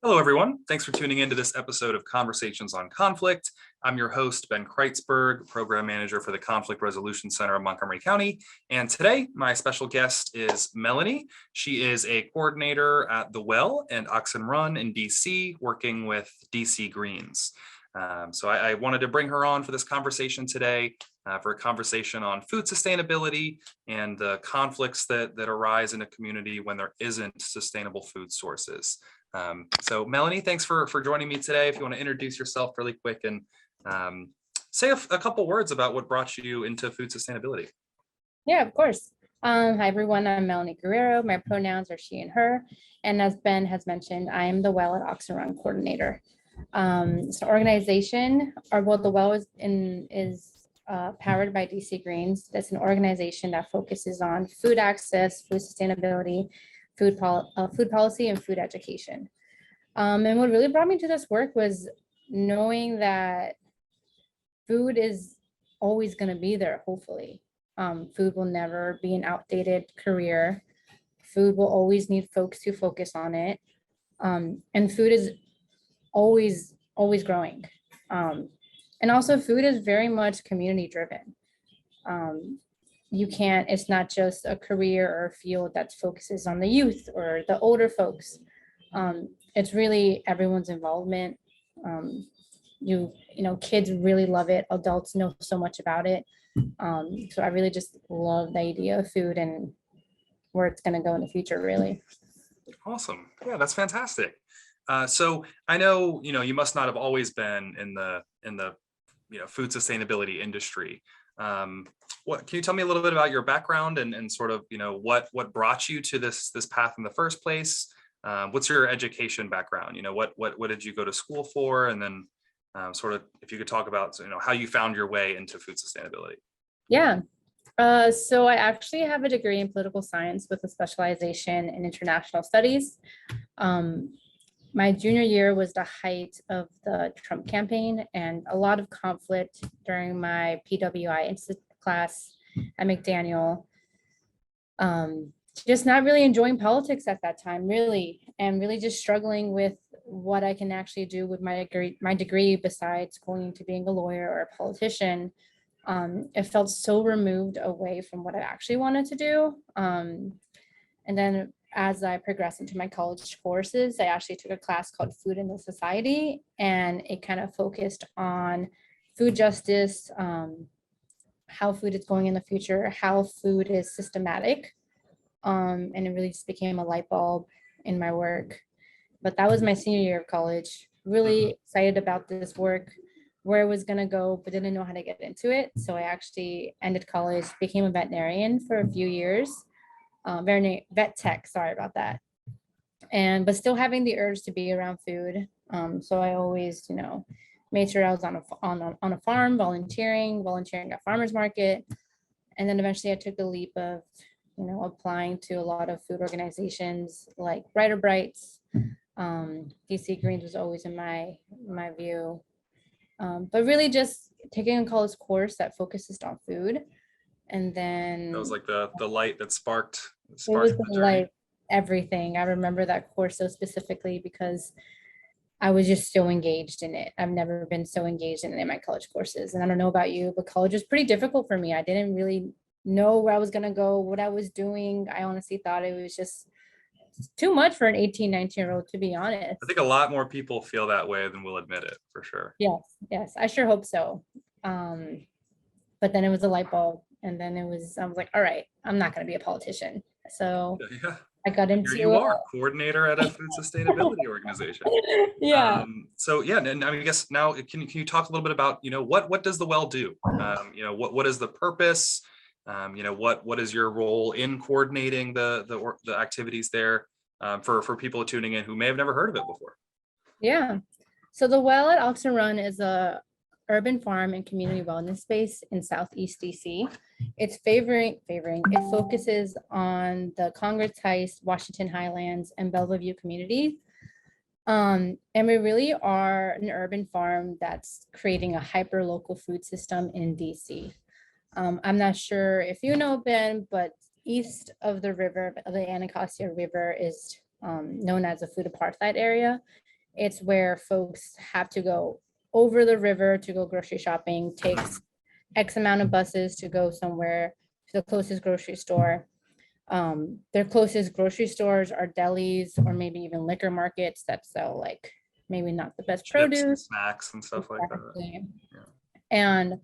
Hello, everyone. Thanks for tuning into this episode of Conversations on Conflict. I'm your host, Ben Kreitzberg, Program Manager for the Conflict Resolution Center of Montgomery County. And today, my special guest is Melanie. She is a coordinator at The Well and Oxen Run in DC, working with DC Greens. So I wanted to bring her on for this conversation today, for a conversation on food sustainability and the conflicts that arise in a community when there isn't sustainable food sources. So Melanie, thanks for joining me today. If you want to introduce yourself really quick and say a couple words about what brought you into food sustainability. Yeah, of course. Hi, everyone. I'm Melanie Guerrero. My pronouns are she and her. And as Ben has mentioned, I am the Well at Oxen Run coordinator. It's an organization, the Well is powered by DC Greens. That's an organization that focuses on food access, food sustainability, food policy, and food education. And what really brought me to this work was knowing that food is always going to be there, hopefully. Food will never be an outdated career. Food will always need folks to focus on it. And food is always growing. And also food is very much community driven. It's not just a career or a field that focuses on the youth or the older folks. It's really everyone's involvement. Kids really love it. Adults know so much about it. So I really just love the idea of food and where it's going to go in the future, really. Awesome. Yeah, that's fantastic. So I know, you must not have always been in the food sustainability industry. What can you tell me a little bit about your background and sort of, what brought you to this path in the first place? What's your education background? What did you go to school for? And then sort of, if you could talk about, how you found your way into food sustainability. Yeah. So I actually have a degree in political science with a specialization in international studies. My junior year was the height of the Trump campaign and a lot of conflict during my PWI Institute class at McDaniel. Just not really enjoying politics at that time, really, and really just struggling with what I can actually do with my degree besides going to being a lawyer or a politician. It felt so removed away from what I actually wanted to do. And then as I progressed into my college courses, I actually took a class called Food in the Society, and it kind of focused on food justice, how food is going in the future, how food is systematic. And it really just became a light bulb in my work. But that was my senior year of college. Really excited about this work, where it was going to go, but didn't know how to get into it. So I actually ended college, became a veterinarian for a few years. Vet tech, sorry about that. But still having the urge to be around food. So I always, made sure I was on a farm, volunteering at farmers market. And then eventually I took the leap of, applying to a lot of food organizations like Brighter Brights. DC Greens was always in my view. But really just taking a college course that focuses on food. And then that was like the light that sparked it was the like everything. I remember that course so specifically because I was just so engaged in it. I've never been so engaged in my college courses. And I don't know about you, but college was pretty difficult for me. I didn't really know where I was going to go, what I was doing. I honestly thought it was just too much for an 18, 19-year-old, to be honest. I think a lot more people feel that way than will admit it, for sure. Yes, I sure hope so. But then it was a light bulb. And then I was like, all right, I'm not going to be a politician. So yeah. I got into Here you are, coordinator at a food sustainability organization. Yeah. So yeah, and I guess now can you talk a little bit about, what does the Well do? What is the purpose? What is your role in coordinating the activities there for people tuning in who may have never heard of it before? Yeah. So the Well at Oxen Run is a urban farm and community wellness space in Southeast DC. It's it focuses on the Congress Heights, Washington Highlands, and Bellevue community. And we really are an urban farm that's creating a hyper local food system in DC. I'm not sure if you know, Ben, but east of the river, of the Anacostia River, is known as a food apartheid area. It's where folks have to go over the river to go grocery shopping, takes X amount of buses to go somewhere to the closest grocery store. Their closest grocery stores are delis or maybe even liquor markets that sell like maybe not the best Chips and produce. snacks and stuff like that. Exactly. Yeah. And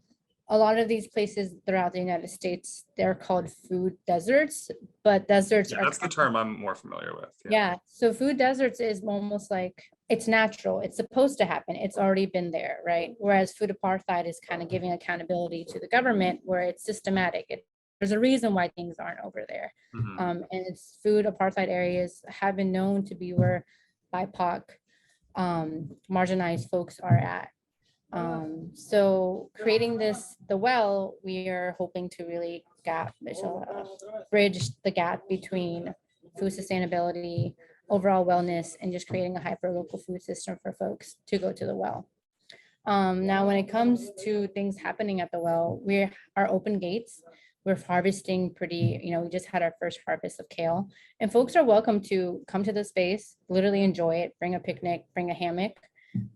a lot of these places throughout the United States, they're called food deserts, but deserts Yeah, are that's the term I'm more familiar with. yeah. So food deserts is almost like it's natural. It's supposed to happen. It's already been there, right? Whereas food apartheid is kind of giving accountability to the government where it's systematic. There's a reason why things aren't over there. Mhm. And it's food apartheid areas have been known to be where BIPOC marginalized folks are at. So creating the well, we are hoping to really bridge the gap between food sustainability, overall wellness, and just creating a hyper local food system for folks to go to the well. Now, when it comes to things happening at the well, we are open gates. We're harvesting we just had our first harvest of kale, and folks are welcome to come to the space, literally enjoy it, bring a picnic, bring a hammock,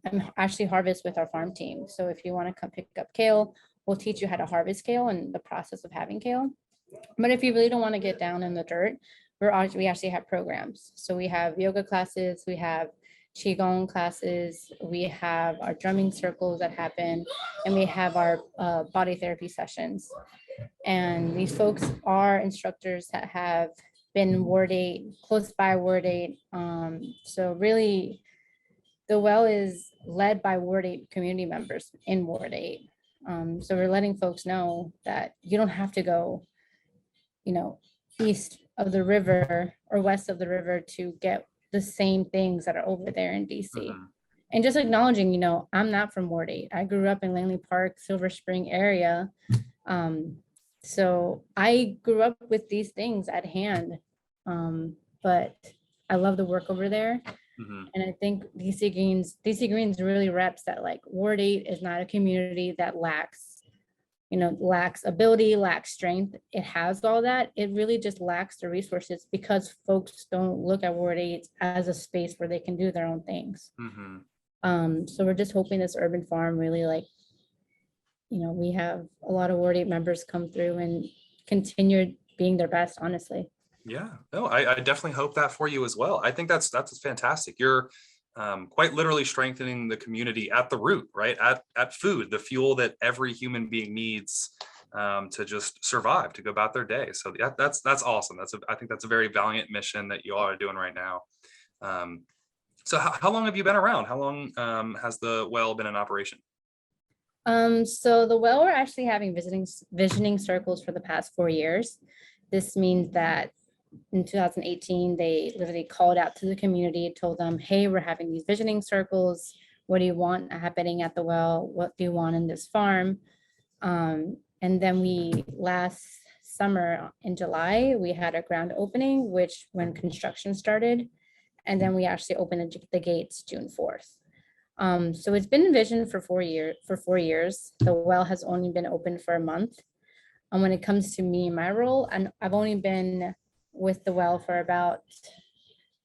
and actually harvest with our farm team. So if you want to come pick up kale, we'll teach you how to harvest kale and the process of having kale. But if you really don't want to get down in the dirt, we actually have programs. So we have yoga classes, we have qigong classes, we have our drumming circles that happen, and we have our body therapy sessions. And these folks are instructors that have been Ward 8, close by Ward 8. So really, the well is led by Ward 8 community members in Ward 8. So we're letting folks know that you don't have to go, east of the river or west of the river to get the same things that are over there in DC. Mhm. And just acknowledging, I'm not from Ward 8. I grew up in Langley Park, Silver Spring area. So I grew up with these things at hand. But I love the work over there. Mhm. And I think DC Greens really reps that like Ward 8 is not a community that lacks ability, lacks strength. It has all that. It really just lacks the resources because folks don't look at Ward 8 as a space where they can do their own things. Mhm. So we're just hoping this urban farm really we have a lot of Ward 8 members come through and continue being their best, honestly. Yeah, no, I definitely hope that for you as well. I think that's fantastic. You're quite literally strengthening the community at the root, right? At food, the fuel that every human being needs to just survive, to go about their day. So that's awesome. I think that's a very valiant mission that you all are doing right now. So how long have you been around? How long has the well been in operation? So the well, we're actually having visioning circles for the past 4 years. This means that in 2018, they literally called out to the community, told them, hey, we're having these visioning circles. What do you want happening at the well? What do you want in this farm? And then last summer in July, we had a grand opening, which when construction started, and then we actually opened the gates June 4th. So it's been envisioned for 4 years. The well has only been open for a month. And when it comes to me and my role, and I've only been with the well for about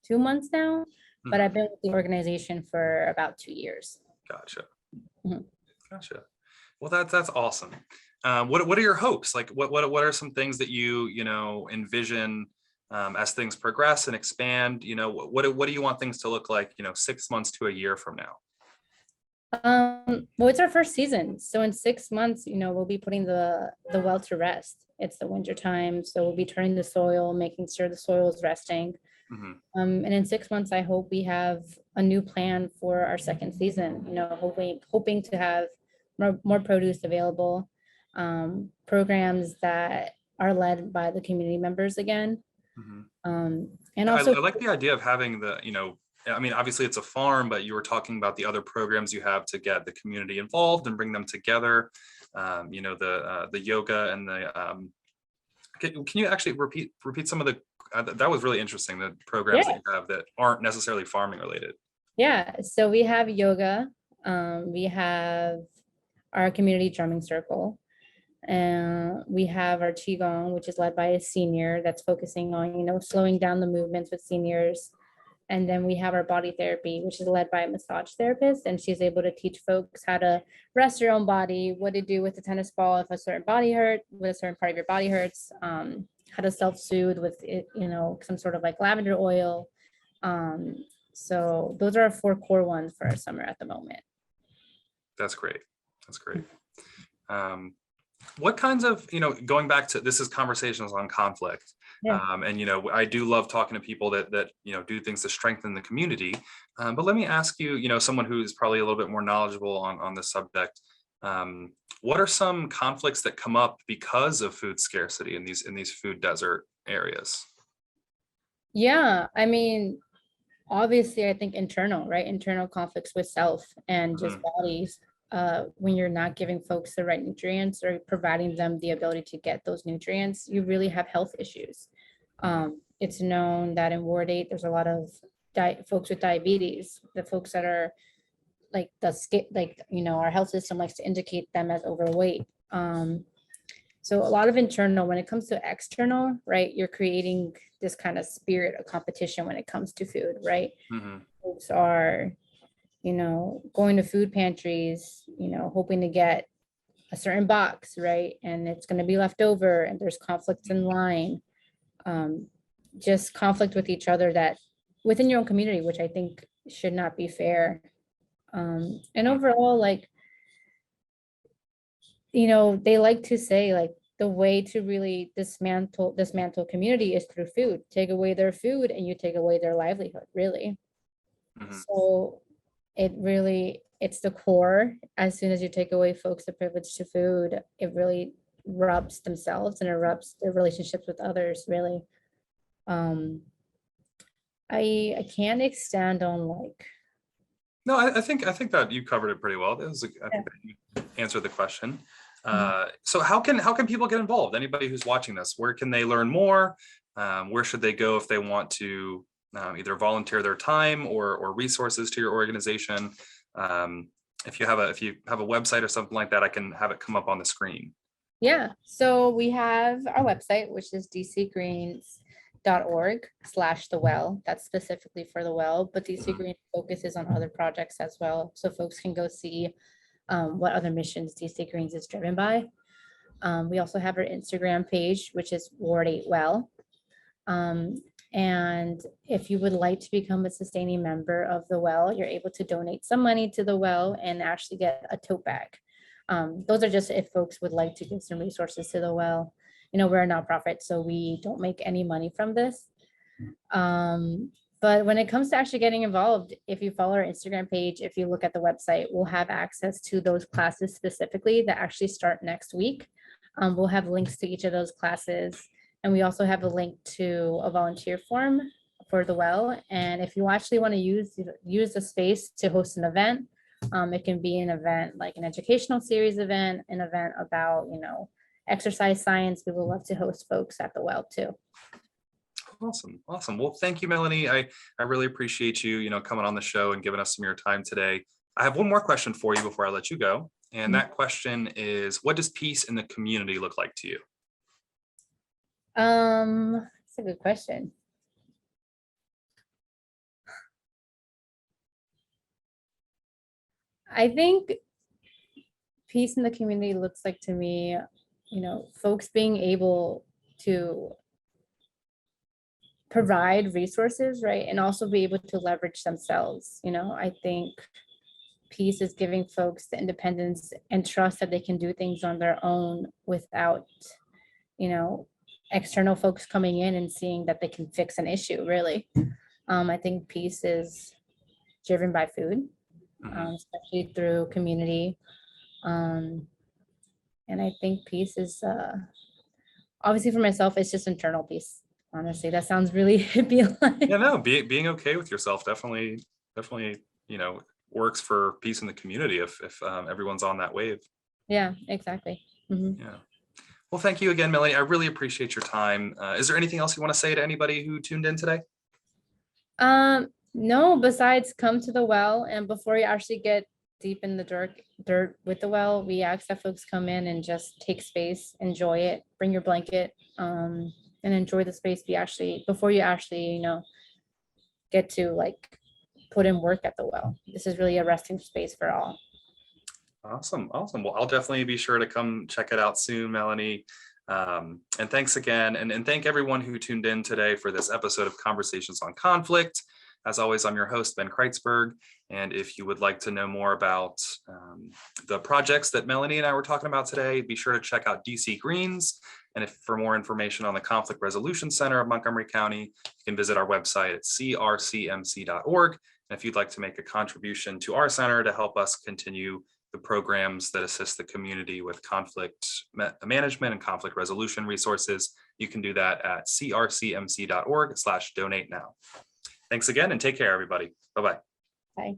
2 months now, but I've been with the organization for about 2 years. Gotcha. Mhm. Gotcha. Well, that's awesome. What are your hopes? Like, what are some things that you envision as things progress and expand? What do you want things to look like? 6 months to a year from now. Well, it's our first season. So in 6 months, we'll be putting the well to rest. It's the winter time. So we'll be turning the soil, making sure the soil is resting. Mm-hmm. And in 6 months, I hope we have a new plan for our second season, hoping to have more produce available, programs that are led by the community members again. Mm-hmm. And also I like the idea of having I mean, obviously it's a farm, but you were talking about the other programs you have to get the community involved and bring them together. The yoga and the, can you actually repeat some of the, that was really interesting, the programs that you have that aren't necessarily farming related. Yeah, so we have yoga, we have our community drumming circle, and we have our qigong, which is led by a senior that's focusing on, slowing down the movements with seniors. And then we have our body therapy, which is led by a massage therapist, and she's able to teach folks how to rest your own body, what to do with the tennis ball if a certain body hurt, with a certain part of your body hurts, how to self-soothe with it, some sort of like lavender oil. Um, so those are our 4 core ones for our summer at the moment. That's great. That's great. What kinds of, going back to, this is conversations on conflict. Yeah. And, I do love talking to people that do things to strengthen the community. But let me ask you, someone who's probably a little bit more knowledgeable on this subject. What are some conflicts that come up because of food scarcity in these food desert areas? Yeah, I mean, obviously, I think internal, right? Internal conflicts with self and just bodies. When you're not giving folks the right nutrients or providing them the ability to get those nutrients, you really have health issues. It's known that in Ward 8, there's a lot of folks with diabetes, the folks that are like our health system likes to indicate them as overweight. So a lot of internal. When it comes to external, right, you're creating this kind of spirit of competition when it comes to food, right? Folks are, going to food pantries, hoping to get a certain box, right? And it's going to be left over, and there's conflicts in line, just conflict with each other that within your own community, which I think should not be fair. And overall, like, they like to say like the way to really dismantle community is through food. Take away their food and you take away their livelihood, really. So it's the core. As soon as you take away folks the privilege to food, it really rubs themselves and it rubs their relationships with others, really. I can't extend on like. No, I think that you covered it pretty well. I think that you answered the question. So how can people get involved? Anybody who's watching this, where can they learn more? Where should they go if they want to either volunteer their time or resources to your organization? If you have a website or something like that, I can have it come up on the screen. Yeah, so we have our website, which is dcgreens.org/the well. That's specifically for the well, but DC Green focuses on other projects as well, so folks can go see what other missions DC Greens is driven by. We also have our Instagram page, which is Ward 8 Well. And if you would like to become a sustaining member of the well, you're able to donate some money to the well and actually get a tote bag. Those are just if folks would like to give some resources to the well. We're a nonprofit, so we don't make any money from this. But when it comes to actually getting involved, if you follow our Instagram page, if you look at the website, we'll have access to those classes specifically that actually start next week. We'll have links to each of those classes. And we also have a link to a volunteer form for the well. And if you actually want to use the space to host an event, it can be an event like an educational series event, an event about, exercise science. We would love to host folks at the well too. Awesome. Well, thank you, Melanie. I really appreciate you, coming on the show and giving us some of your time today. I have one more question for you before I let you go. And that question is, what does peace in the community look like to you? That's a good question. I think peace in the community looks like to me, folks being able to provide resources, right? And also be able to leverage themselves. I think peace is giving folks the independence and trust that they can do things on their own without, external folks coming in and seeing that they can fix an issue, really. I think peace is driven by food, especially through community. And I think peace is obviously for myself, it's just internal peace. Honestly, that sounds really hippie. Yeah, no, being okay with yourself definitely, works for peace in the community if everyone's on that wave. Yeah, exactly. Yeah. Well, thank you again, Melanie. I really appreciate your time. Is there anything else you want to say to anybody who tuned in today? No, besides come to the well, and before you actually get deep in the dirt with the well, we ask that folks come in and just take space, enjoy it, bring your blanket, and enjoy the space. Before you actually, get to like put in work at the well. This is really a resting space for all. Awesome. Well, I'll definitely be sure to come check it out soon, Melanie. And thanks again. And thank everyone who tuned in today for this episode of Conversations on Conflict. As always, I'm your host, Ben Kreitzberg. And if you would like to know more about the projects that Melanie and I were talking about today, be sure to check out DC Greens. And if for more information on the Conflict Resolution Center of Montgomery County, you can visit our website at crcmc.org. And if you'd like to make a contribution to our center to help us continue the programs that assist the community with conflict management and conflict resolution resources, you can do that at crcmc.org/donate now. Thanks again and take care, everybody. Bye-bye. Bye.